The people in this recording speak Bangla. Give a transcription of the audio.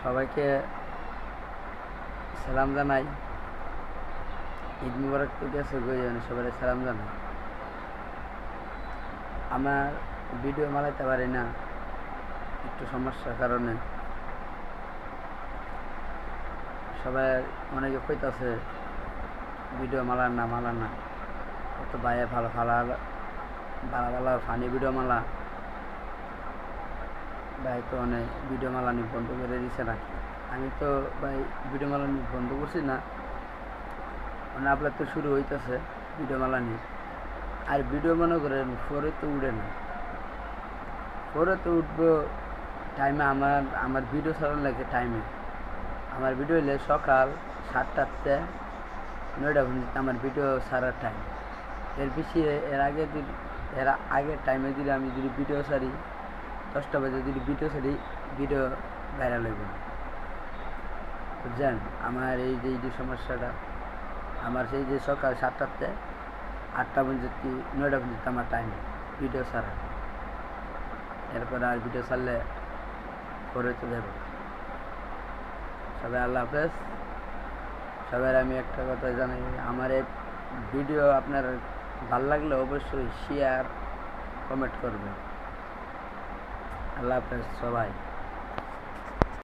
সবাইকে সালাম জানাই। ঈদ মুবারক তো গেছে সবাই সালাম জানাই। আমার ভিডিও মালাইতে পারি না, একটু সমস্যার কারণে। সবাই অনেকে কইতাছে ভিডিও মালার না কত ভাইয়া ভালো ভালো ফানি ভিডিও মালা ভাই তো অনেক ভিডিও মালানি বন্ধ করে দিছে নাকি। আমি তো ভাই ভিডিও মালানি বন্ধ করছি না, মানে আপনার তো শুরু হইতেছে ভিডিও মালানি। আর ভিডিও মনে করেন ফোরে তো উঠে না, ফোরে তো উঠবো টাইমে। আমার ভিডিও ছাড়ানো লাগে টাইমে। আমার ভিডিও হলে সকাল 7টাতে 9টা পর্যন্ত আমার ভিডিও ছাড়ার টাইম। এর আগে টাইমে যদি আমি ভিডিও ছাড়ি 10টা বাজে যদি ভিডিও ছাড়ি, ভিডিও ভাইরাল হইব না, বুঝছেন? আমার এই যে সমস্যাটা, আমার সেই যে সকাল 7টাতে 8টা পর্যন্ত 9টা পর্যন্ত আমার টাইম ভিডিও ছাড়া। এরপরে আর ভিডিও ছাড়লে পরে তো যাব। সবাই আল্লাহ হাফেজ। সবাই আমি একটা কথা জানাই, আমার এই ভিডিও আপনার ভালো লাগলে অবশ্যই শেয়ার কমেন্ট করবেন। আল্লাহ হাফেজ সবাই।